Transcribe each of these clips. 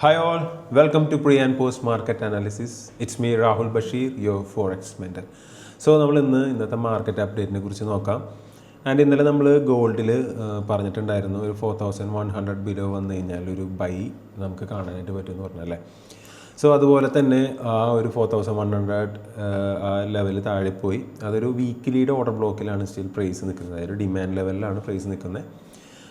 Hi all, welcome to pre and post market analysis. It's me Rahul Bashir, your forex mentor. So നമ്മൾ ഇന്നത്തെ market അപ്ഡേറ്റിനെ കുറിച്ച് നോക്കാം. And ഇന്നലെ നമ്മൾ ഗോൾഡിൽ പറഞ്ഞിട്ടുണ്ടായിരുന്നു ഒരു 4100 ബിലോ വന്നു കഴിഞ്ഞാൽ ഒരു ബൈ നമുക്ക് കാണാനായിട്ട് പറ്റുമെന്ന് പറഞ്ഞല്ലേ. സോ അതുപോലെ തന്നെ ആ ഒരു 4100 ആ ലെവൽ താഴെ പോയി. അതൊരു വീക്കിലിയുടെ ഓർഡർ ബ്ലോക്കിലാണ് സ്റ്റിൽ പ്രൈസ് നിൽക്കുന്നത്. അതൊരു ഡിമാൻഡ് ലെവലിലാണ് പ്രൈസ് നിൽക്കുന്നത്.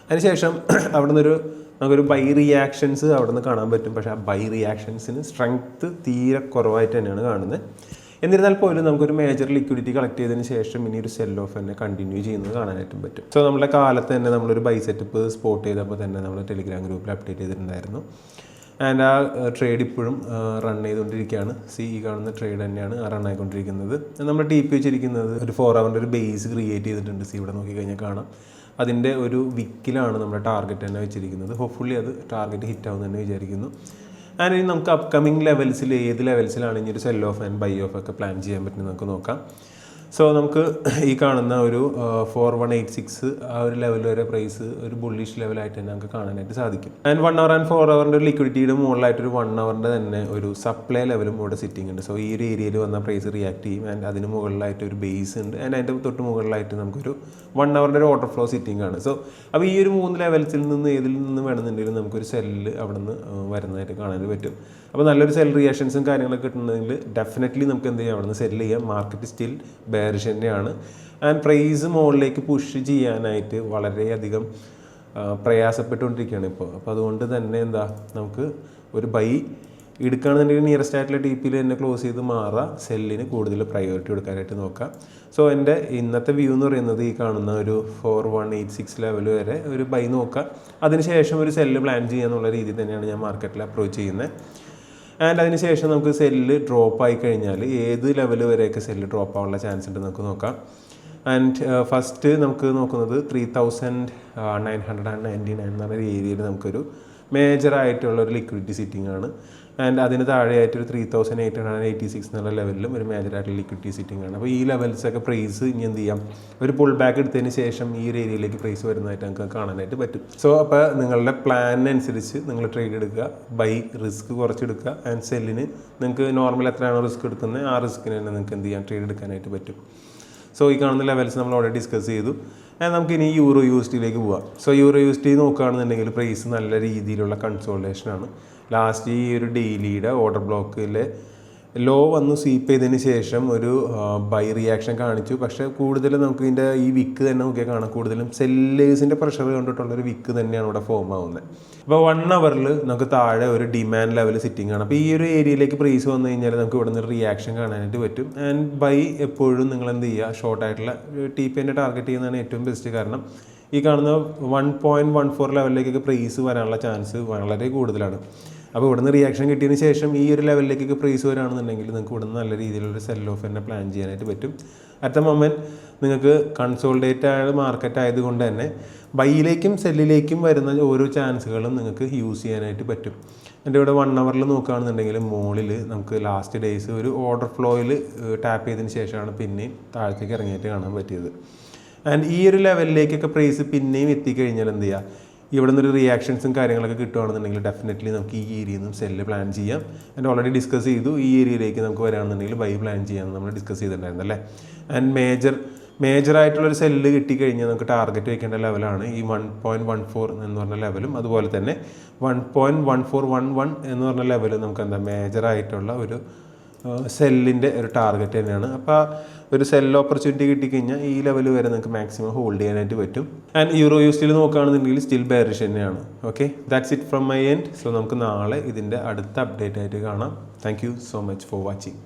അതിനുശേഷം അവിടെ നിന്നൊരു നമുക്കൊരു ബൈ റിയാക്ഷൻസ് അവിടെ നിന്ന് കാണാൻ പറ്റും. പക്ഷേ ആ ബൈ റിയാക്ഷൻസിന് സ്ട്രെങ്ത്ത് തീരെ കുറവായിട്ട് തന്നെയാണ് കാണുന്നത്. എന്നിരുന്നാൽ പോലും നമുക്കൊരു മേജർ ലിക്വിഡിറ്റി കളക്ട് ചെയ്തതിന് ശേഷം ഇനി ഒരു സെൽ ഓഫ് തന്നെ കണ്ടിന്യൂ ചെയ്യുന്നത് കാണാനായിട്ടും പറ്റും. സോ നമ്മുടെ കാലത്ത് തന്നെ നമ്മളൊരു ബൈ സെറ്റപ്പ് സ്പോട്ട് ചെയ്തപ്പോൾ തന്നെ നമ്മൾ ടെലിഗ്രാം ഗ്രൂപ്പിൽ അപ്ഡേറ്റ് ചെയ്തിട്ടുണ്ടായിരുന്നു. ആൻഡ് ആ ട്രേഡ് ഇപ്പോഴും റൺ ചെയ്തുകൊണ്ടിരിക്കുകയാണ്. ഈ കാണുന്ന ട്രേഡ് തന്നെയാണ് റൺ ആയിക്കൊണ്ടിരിക്കുന്നത്. നമ്മൾ ടി പി വെച്ചിരിക്കുന്നത് ഒരു 4 hour ഒരു ബേസ് ക്രിയേറ്റ് ചെയ്തിട്ടുണ്ട്. ഇവിടെ നോക്കിക്കഴിഞ്ഞാൽ കാണാം. അതിൻ്റെ ഒരു വിക്കിലാണ് നമ്മുടെ ടാർഗറ്റ് തന്നെ വെച്ചിരിക്കുന്നത്. ഹോപ്പ്ഫുള്ളി അത് ടാർഗറ്റ് ഹിറ്റ് ആവും തന്നെ വിചാരിക്കുന്നു. ആൻഡ് ഇനി നമുക്ക് അപ്കമിങ് ലെവൽസിൽ ഏത് ലെവൽസിലാണ് ഇനി ഒരു sell off and buy off ഒക്കെ പ്ലാൻ ചെയ്യാൻ പറ്റുന്നത് നമുക്ക് നോക്കാം. സോ നമുക്ക് ഈ കാണുന്ന ഒരു 4186 ആ ഒരു ലെവൽ വരെ പ്രൈസ് ഒരു ബുള്ളിഷ് ലെവലായിട്ട് തന്നെ നമുക്ക് കാണാനായിട്ട് സാധിക്കും. ആൻഡ് 1 hour ആൻഡ് 4 hour ഒരു ലിക്വിഡിറ്റിയുടെ മുകളിലായിട്ടൊരു 1 hour തന്നെ ഒരു സപ്ലൈ ലെവലും ഇവിടെ സിറ്റിംഗ് ഉണ്ട്. സോ ഈ ഒരു ഏരിയയിൽ വന്ന പ്രൈസ് റിയാക്ട് ചെയ്യും. ആൻഡ് അതിന് മുകളിലായിട്ട് ഒരു ബേസ് ഉണ്ട്. ആൻഡ് അതിൻ്റെ തൊട്ട് മുകളിലായിട്ട് നമുക്കൊരു 1 hour ഒരു ഓർഡർ ഫ്ലോ സിറ്റിംഗ് ആണ്. സോ അപ്പോൾ ഈ ഒരു 3 ലെവൽസിൽ നിന്ന് ഏതിൽ നിന്ന് വേണമെന്നുണ്ടെങ്കിലും നമുക്കൊരു സെല്ല് അവിടെ നിന്ന് വരുന്നതായിട്ട് കാണാൻ പറ്റും. അപ്പോൾ നല്ലൊരു സെൽ റിയാക്ഷൻസും കാര്യങ്ങളൊക്കെ കിട്ടുന്നുണ്ടെങ്കിൽ ഡെഫിനറ്റ്ലി നമുക്ക് എന്ത് ചെയ്യാം, അവിടെ നിന്ന് സെല്ല് ചെയ്യാം. മാർക്കറ്റ് സ്റ്റിൽ ബെയറിഷ് തന്നെയാണ്. ആൻഡ് പ്രൈസ് മുകളിലേക്ക് പുഷ് ചെയ്യാനായിട്ട് വളരെയധികം പ്രയാസപ്പെട്ടുകൊണ്ടിരിക്കുകയാണ് ഇപ്പോൾ. അപ്പോൾ അതുകൊണ്ട് തന്നെ നമുക്ക് ഒരു ബൈ എടുക്കുകയാണെന്നുണ്ടെങ്കിൽ നിയറസ്റ്റ് ആയിട്ടുള്ള ടി പിയിൽ തന്നെ ക്ലോസ് ചെയ്ത് മാറാം. സെല്ലിന് കൂടുതൽ പ്രയോറിറ്റി കൊടുക്കാനായിട്ട് നോക്കാം. സോ എൻ്റെ ഇന്നത്തെ വ്യൂ എന്ന് പറയുന്നത് ഈ കാണുന്ന ഒരു 4186 ലെവൽ വരെ ഒരു ബൈ നോക്കാം. അതിനുശേഷം ഒരു സെല്ല് പ്ലാൻ ചെയ്യാന്നുള്ള രീതിയിൽ തന്നെയാണ് ഞാൻ മാർക്കറ്റിൽ അപ്രോച്ച് ചെയ്യുന്നത്. ആൻഡ് അതിനുശേഷം നമുക്ക് സെല്ല് ഡ്രോപ്പ് ആയി കഴിഞ്ഞാൽ ഏത് ലെവൽ വരെയൊക്കെ സെല്ല് ഡ്രോപ്പ് ആവാനുള്ള ചാൻസ് ഉണ്ട് നമുക്ക് നോക്കാം. ആൻഡ് ഫസ്റ്റ് നമുക്ക് നോക്കുന്നത് 3999 എന്ന് പറഞ്ഞ ഏരിയയിൽ നമുക്കൊരു മേജറായിട്ടുള്ളൊരു ലിക്വിഡിറ്റി സിറ്റിംഗ് ആണ്. ആൻഡ് അതിന് താഴെയായിട്ടൊരു 3886 എന്നുള്ള ലെവലിലും ഒരു മേജറായിട്ടുള്ള ലിക്വിഡിറ്റി സിറ്റിംഗ് ആണ്. അപ്പോൾ ഈ ലെവൽസൊക്കെ പ്രൈസ് ഇനി എന്ത് ചെയ്യാം, ഒരു പുൾ ബാക്ക് എടുത്തതിന് ശേഷം ഈ ഒരു ഏരിയയിലേക്ക് പ്രൈസ് വരുന്നതായിട്ട് നമുക്ക് കാണാനായിട്ട് പറ്റും. സോ അപ്പോൾ നിങ്ങളുടെ പ്ലാനിനനുസരിച്ച് നിങ്ങൾ ട്രേഡ് എടുക്കുക, ബൈ റിസ്ക് കുറച്ചെടുക്കുക. ആൻഡ് സെല്ലിന് നിങ്ങൾക്ക് നോർമൽ എത്രയാണോ റിസ്ക് എടുക്കുന്നത് ആ റിസ്കിന് തന്നെ നിങ്ങൾക്ക് എന്ത് ചെയ്യാം, ട്രേഡ് എടുക്കാനായിട്ട് പറ്റും. സോ ഈ കാണുന്ന ലെവൽസ് നമ്മൾ ഓൾറെഡി ഡിസ്കസ് ചെയ്തു. നമുക്കിനി യൂറോ USDയിലേക്ക് പോവാം. സോ യൂറോ USD നോക്കുകയാണെന്നുണ്ടെങ്കിൽ പ്രൈസ് നല്ല രീതിയിലുള്ള കൺസോൾട്ടേഷനാണ്. ലാസ്റ്റ് ഈ ഒരു ഡെയിലിയുടെ ഓർഡർ ബ്ലോക്കിലെ ലോ വന്ന് സ്വീപ്പ് ചെയ്തതിന് ശേഷം ഒരു ബൈ റിയാക്ഷൻ കാണിച്ചു. പക്ഷേ കൂടുതലും നമുക്ക് ഇതിൻ്റെ ഈ വിക്ക് തന്നെ നോക്കിയാൽ കാണാം, കൂടുതലും സെല്ലേഴ്സിൻ്റെ പ്രഷർ കണ്ടിട്ടുള്ളൊരു വിക്ക് തന്നെയാണ് ഇവിടെ ഫോം ആവുന്നത്. അപ്പോൾ 1 hour നമുക്ക് താഴെ ഒരു ഡിമാൻഡ് ലെവൽ സിറ്റിംഗ് ആണ്. അപ്പോൾ ഈ ഒരു ഏരിയയിലേക്ക് പ്രൈസ് വന്നു കഴിഞ്ഞാൽ നമുക്ക് ഇവിടെ നിന്ന് റിയാക്ഷൻ കാണാനായിട്ട് പറ്റും. ആൻഡ് ബൈ എപ്പോഴും നിങ്ങൾ എന്ത് ചെയ്യുക, ഷോർട്ടായിട്ടുള്ള ടി പി തന്നെ ടാർഗറ്റ് ചെയ്യുന്നതാണ് ഏറ്റവും ബെസ്റ്റ്. കാരണം ഈ കാണുന്ന 1.14 ലെവലിലേക്കൊക്കെ പ്രൈസ് വരാനുള്ള ചാൻസ് വളരെ കൂടുതലാണ്. അപ്പോൾ ഇവിടുന്ന് റിയാക്ഷൻ കിട്ടിയതിന് ശേഷം ഈ ഒരു ലെവലിലേക്കൊക്കെ പ്രൈസ് വരികയാണെന്നുണ്ടെങ്കിൽ നിങ്ങൾക്ക് ഇവിടുന്ന് നല്ല രീതിയിലൊരു സെൽ ഓഫ് തന്നെ പ്ലാൻ ചെയ്യാനായിട്ട് പറ്റും. അറ്റ് ദ മൊമെൻറ്റ് നിങ്ങൾക്ക് കൺസോൾഡേറ്റ് ആയ മാർക്കറ്റ് ആയതുകൊണ്ട് തന്നെ ബൈയിലേക്കും സെല്ലിലേക്കും വരുന്ന ഓരോ ചാൻസുകളും നിങ്ങൾക്ക് യൂസ് ചെയ്യാനായിട്ട് പറ്റും. എൻ്റെ ഇവിടെ 1 hour നോക്കുകയാണെന്നുണ്ടെങ്കിൽ മുകളിൽ നമുക്ക് ലാസ്റ്റ് ഡേയ്സ് ഒരു ഓർഡർ ഫ്ലോയിൽ ടാപ്പ് ചെയ്തതിന് ശേഷമാണ് പിന്നെയും താഴത്തേക്ക് ഇറങ്ങിയിട്ട് കാണാൻ പറ്റിയത്. ആൻഡ് ഈ ഒരു ലെവലിലേക്കൊക്കെ പ്രൈസ് പിന്നെയും എത്തിക്കഴിഞ്ഞാൽ എന്ത് ചെയ്യുക, ഇവിടെ നിന്നൊരു റിയാക്ഷൻസും കാര്യങ്ങളൊക്കെ കിട്ടുകയാണെന്നുണ്ടെങ്കിൽ ഡെഫിനറ്റ്ലി നമുക്ക് ഈ ഏരിയയിൽ നിന്നും സെല്ല് പ്ലാൻ ചെയ്യാം. ആൻഡ് ഓൾറെഡി ഡിസ്കസ് ചെയ്തു ഈ ഏരിയയിലേക്ക് നമുക്ക് വരാമെന്നുണ്ടെങ്കിൽ ബൈ പ്ലാൻ ചെയ്യാമെന്ന് നമ്മൾ ഡിസ്കസ് ചെയ്തിട്ടുണ്ടായിരുന്നു അല്ലേ. ആൻഡ് മേജറായിട്ടുള്ളൊരു സെല്ല് കിട്ടിക്കഴിഞ്ഞാൽ നമുക്ക് ടാർഗറ്റ് വയ്ക്കേണ്ട ലെവലാണ് ഈ 1.14 എന്ന് പറഞ്ഞ ലെവലും അതുപോലെ തന്നെ 1.1411 എന്ന് പറഞ്ഞ ലെവൽ നമുക്ക് മേജറായിട്ടുള്ള ഒരു സെല്ലിൻ്റെ ഒരു ടാർഗറ്റ് തന്നെയാണ്. അപ്പോൾ ഒരു സെൽ ഓപ്പർച്യൂണിറ്റി കിട്ടിക്കഴിഞ്ഞാൽ ഈ ലെവൽ വരെ നിങ്ങൾക്ക് മാക്സിമം ഹോൾഡ് ചെയ്യാനായിട്ട് പറ്റും. ആൻഡ് യൂറോ USDയിൽ നോക്കുകയാണെന്നുണ്ടെങ്കിൽ സ്റ്റിൽ ബെയറിഷ് തന്നെയാണ്. Okay, that's it from my end. So നമുക്ക് നാളെ ഇതിൻ്റെ അടുത്ത അപ്ഡേറ്റ് ആയിട്ട് കാണാം. Thank you so much for watching.